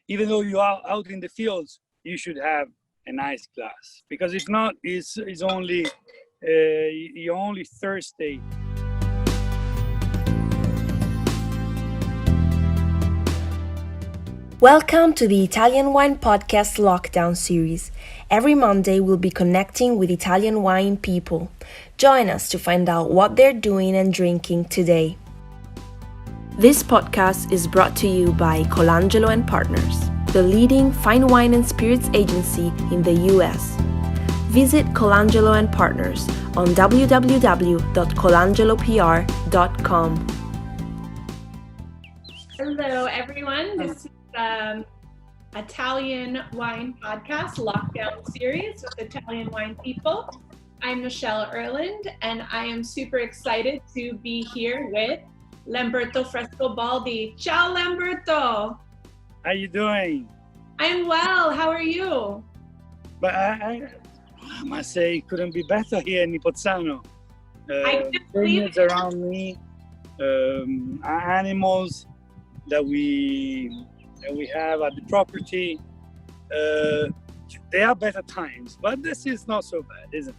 even though you are out in the fields, you should have a nice glass, because if not, it's only you're only thirsty. Welcome to the Italian Wine Podcast Lockdown series. Every Monday we'll be connecting with Italian wine people. Join us to find out what they're doing and drinking today. This podcast is brought to you by Colangelo and Partners, the leading fine wine and spirits agency in the US. Visit Colangelo and Partners on www.colangelopr.com. Hello, everyone. This is Italian Wine Podcast Lockdown Series with Italian wine people. I'm Michelle Erland, and I am super excited to be here with Lamberto Frescobaldi. Ciao, Lamberto. How you doing? I'm well. How are you? But I must say, it couldn't be better here in Nipozzano. Vineyards around me, animals that we have at the property. They are better times, but this is not so bad, isn't it?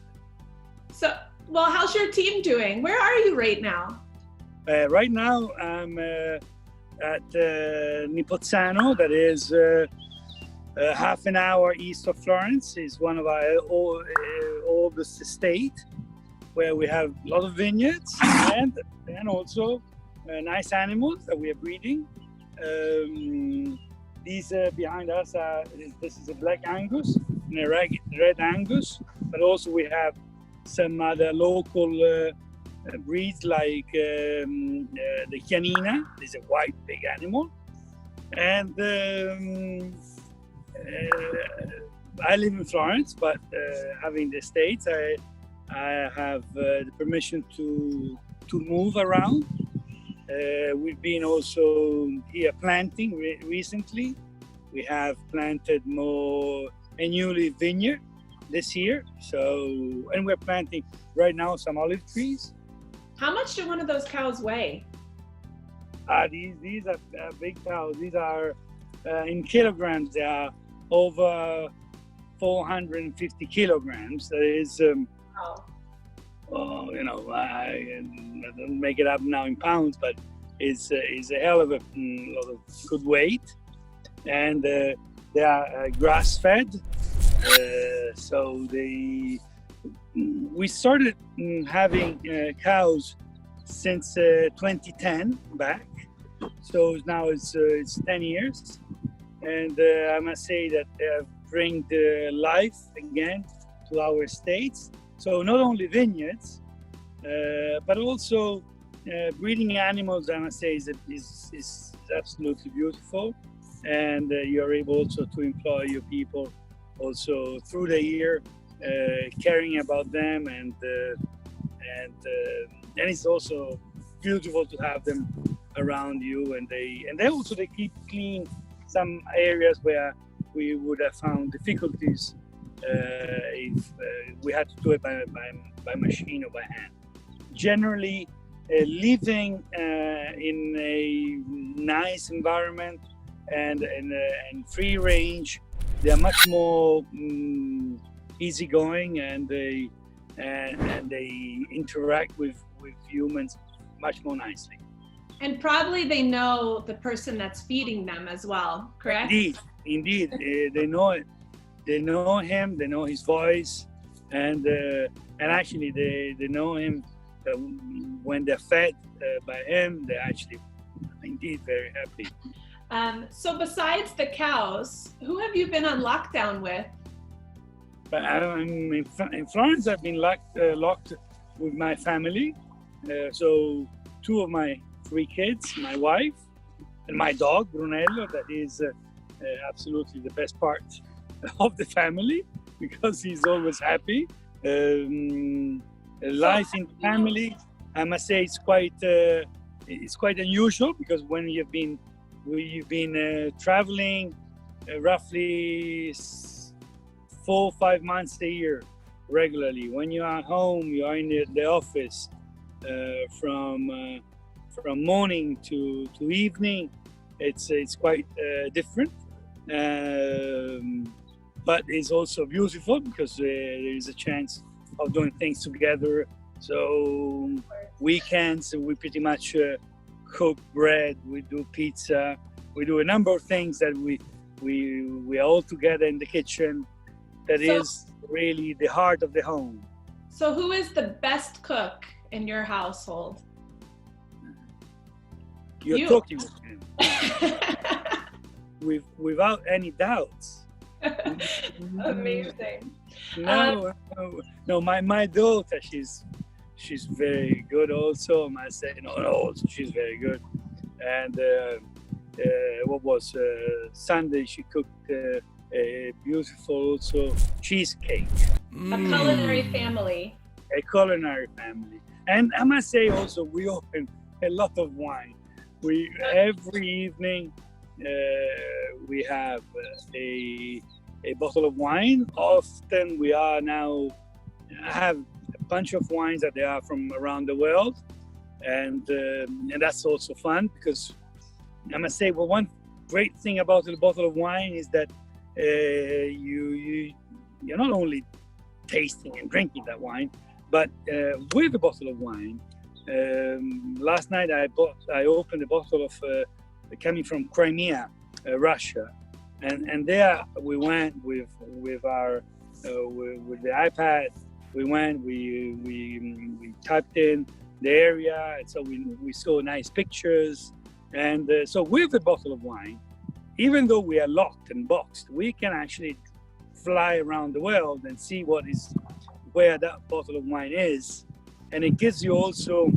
So, well, how's your team doing? Where are you right now? Right now, I'm at Nipozzano, that is half an hour east of Florence. Is one of our oldest estate, where we have a lot of vineyards and also nice animals that we are breeding. These behind us this is a black Angus and a red Angus, but also we have some other local breeds like the Chianina. This is a white big animal, and I live in Florence, but having the States, I have the permission to move around. We've been also here planting recently. We have planted a newly vineyard this year. And we're planting right now some olive trees. How much do one of those cows weigh? These are big cows. These are in kilograms. They are over 450 kilograms. That is. I don't make it up now in pounds, but it's a hell of a lot of good weight, and they are grass-fed. So we started having cows since 2010 back. So now it's 10 years, and I must say that they have bring the life again to our estates. So not only vineyards, but also breeding animals, I must say, is absolutely beautiful. And you're able also to employ your people also through the year, caring about them, and it's also beautiful to have them around you. And they keep clean some areas where we would have found difficulties if we had to do it by machine or by hand. Generally, living in a nice environment and free range, they are much more easygoing, and they interact with humans much more nicely. And probably they know the person that's feeding them as well, correct? Indeed, they know it. They know him, they know his voice, and actually they know him when they're fed by him. They're actually indeed very happy. So besides the cows, who have you been on lockdown with? In Florence, I've been locked with my family. So 2 of my 3 kids, my wife, and my dog, Brunello, that is absolutely the best part of the family, because he's always happy. Life in the family, I must say, it's quite unusual, because when you've been traveling roughly 4 or 5 months a year regularly. When you are home, you are in the office from morning to evening. It's quite different. but it's also beautiful because there is a chance of doing things together. So weekends we pretty much cook bread, we do pizza, we do a number of things that we are all together in the kitchen. That is really the heart of the home. So who is the best cook in your household? You're talking with him. Without any doubts. Amazing. No, my daughter, she's very good also. I must say, also she's very good. And what was Sunday? She cooked a beautiful also cheesecake. A culinary family. A culinary family. And I must say also, we open a lot of wine. Every evening we have a bottle of wine. Often we are now have a bunch of wines that they are from around the world, and that's also fun because I must say, well, one great thing about a bottle of wine is that you're not only tasting and drinking that wine, but with a bottle of wine. Last night I opened a bottle of coming from Crimea, Russia, and there we went with our with the iPad. We went, we typed in the area, and so we saw nice pictures, and so with a bottle of wine, even though we are locked and boxed, we can actually fly around the world and see where that bottle of wine is, and it gives you also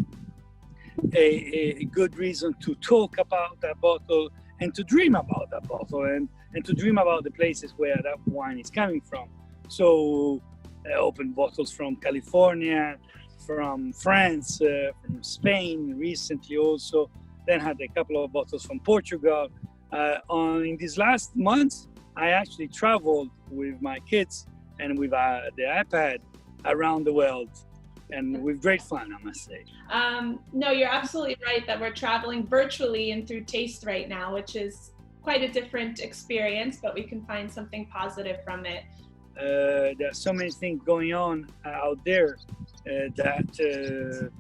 a good reason to talk about that bottle and to dream about that bottle and to dream about the places where that wine is coming from. So I opened bottles from California, from France, from Spain recently also, then had a couple of bottles from Portugal. In these last months, I actually traveled with my kids and with the iPad around the world, and with great fun, I must say. No, you're absolutely right that we're traveling virtually and through taste right now, which is quite a different experience, but we can find something positive from it. There are so many things going on out there that,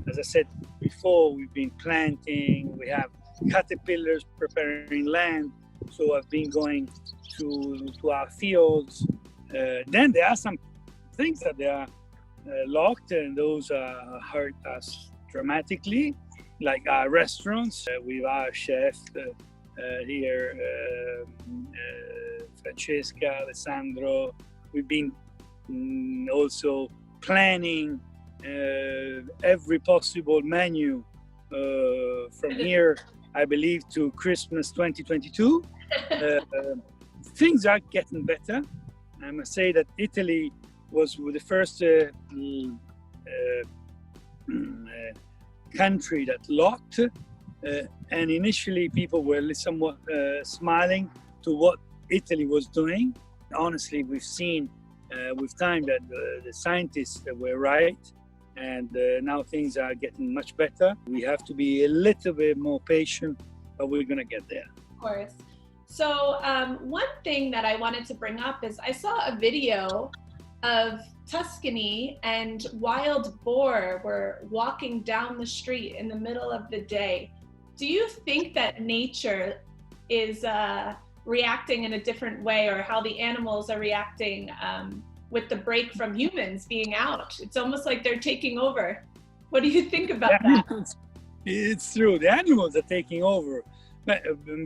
as I said before, we've been planting, we have caterpillars preparing land, so I've been going to our fields. Then there are some things that they are locked, and those hurt us dramatically, like our restaurants with our chef here, Francesca, Alessandro. We've been also planning every possible menu from here, I believe, to Christmas 2022. Things are getting better. I must say that Italy was the first country that locked, and initially people were somewhat smiling to what Italy was doing. Honestly, we've seen with time that the scientists were right, and now things are getting much better. We have to be a little bit more patient, but we're going to get there. Of course. So one thing that I wanted to bring up is I saw a video of Tuscany and wild boar were walking down the street in the middle of the day. Do you think that nature is reacting in a different way, or how the animals are reacting with the break from humans being out? It's almost like they're taking over. What do you think about that? It's true. The animals are taking over.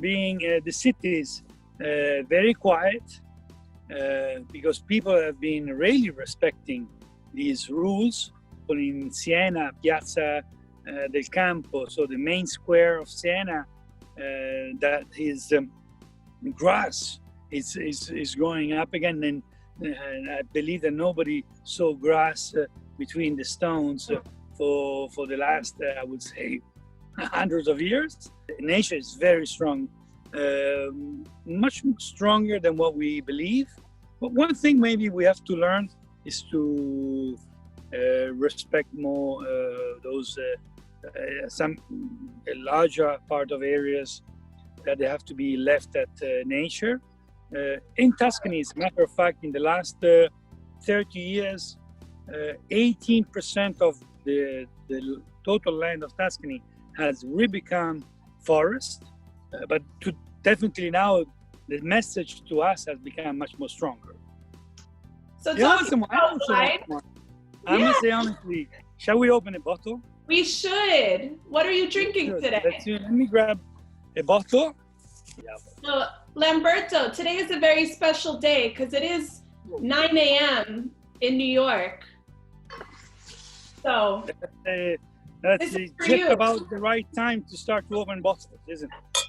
Being the cities very quiet, because people have been really respecting these rules. In Siena, Piazza del Campo, so the main square of Siena, that is grass is growing up again, and I believe that nobody saw grass between the stones for the last, I would say, hundreds of years. Nature is very strong, much stronger than what we believe. But one thing maybe we have to learn is to respect more those a larger part of areas that they have to be left at nature. In Tuscany, as a matter of fact, in the last 30 years, 18% of the total land of Tuscany has re-become forest. But definitely now, the message to us has become much more stronger. So tell me about wine. I must say honestly, shall we open a bottle? We should. What are you drinking today? Let me grab a bottle. Yeah. So, Lamberto, today is a very special day because it is 9 a.m. in New York. So, that's just about the right time to start to open bottles, isn't it?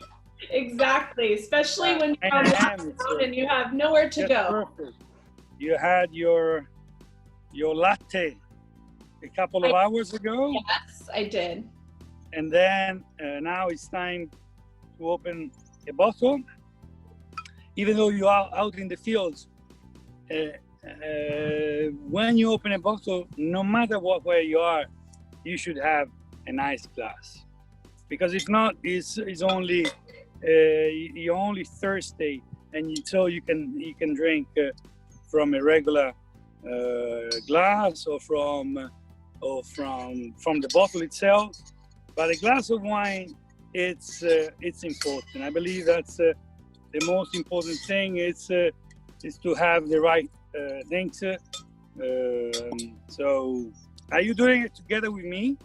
Exactly, especially when you're on lockdown and you have nowhere to go. Perfect. You had your latte a couple of hours ago. Yes, I did. And then now it's time to open a bottle. Even though you are out in the fields, when you open a bottle, no matter where you are, you should have a nice glass. Because if not, it's only you're only thirsty, and so you can drink from a regular glass or from the bottle itself. But a glass of wine, it's important. I believe that's the most important thing. Is to have the right things. So, are you doing it together with me?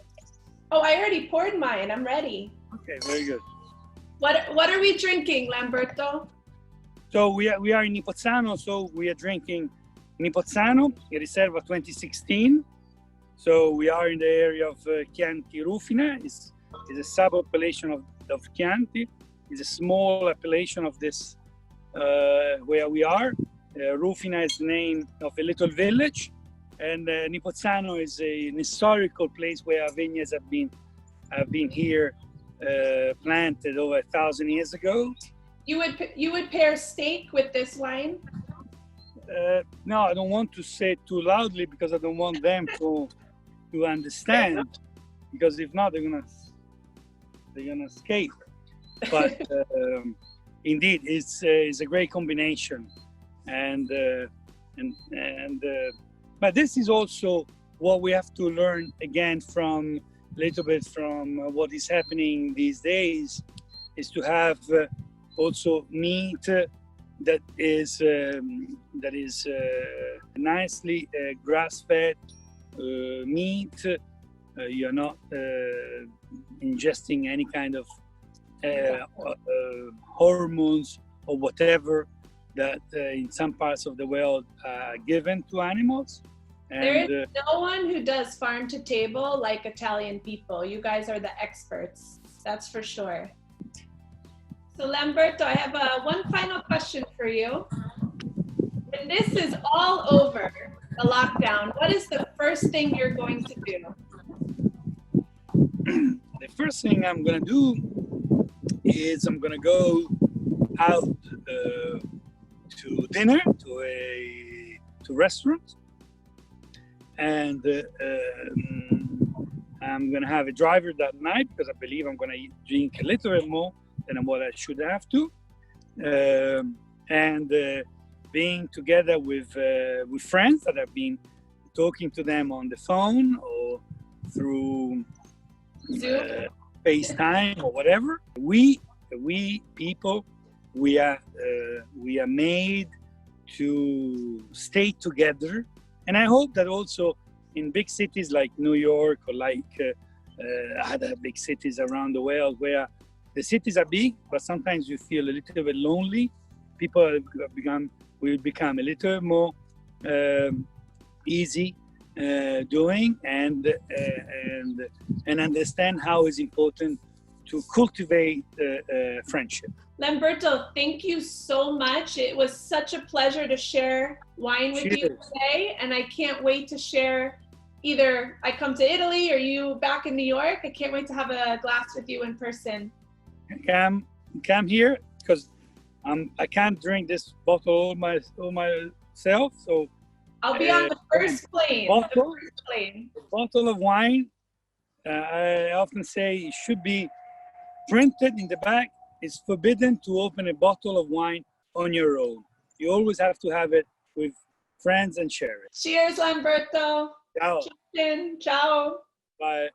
Oh, I already poured mine. I'm ready. Okay, very good. What are we drinking, Lamberto? So we are in Nipozzano, so we are drinking Nipozzano Riserva 2016. So we are in the area of Chianti Rufina. It's a sub-appellation of Chianti. It's a small appellation of this where we are. Rufina is the name of a little village, and Nipozzano is an historical place where vineyards have been here planted over 1,000 years ago. You would pair steak with this wine? No, I don't want to say it too loudly because I don't want them to understand. Because if not, they're gonna escape. But indeed, it's a great combination, but this is also what we have to learn again from what is happening these days, is to have also meat that is nicely grass-fed meat. You're not ingesting any kind of hormones or whatever that in some parts of the world are given to animals. And there is no one who does farm to table like Italian people. You guys are the experts, that's for sure. So Lamberto, I have one final question for you. When this is all over, the lockdown, what is the first thing you're going to do? The first thing I'm going to do is I'm going to go out to dinner, to a restaurant, and I'm going to have a driver that night because I believe I'm going to drink a little bit more than what I should have to, and being together with friends that I've been talking to them on the phone or through FaceTime or whatever. We people, we are made to stay together, and I hope that also in big cities like New York or like other big cities around the world, where the cities are big, but sometimes you feel a little bit lonely. People will become a little more easy doing and understand how it's important to cultivate friendship. Lamberto, thank you so much. It was such a pleasure to share wine with you today, and I can't wait to share. Either I come to Italy or you back in New York. I can't wait to have a glass with you in person. Come here, because I can't drink this bottle all myself. So I'll be on the first plane. Bottle of wine. I often say it should be printed in the back. It's forbidden to open a bottle of wine on your own. You always have to have it with friends and share it. Cheers, Lamberto. Ciao. Ciao. Bye.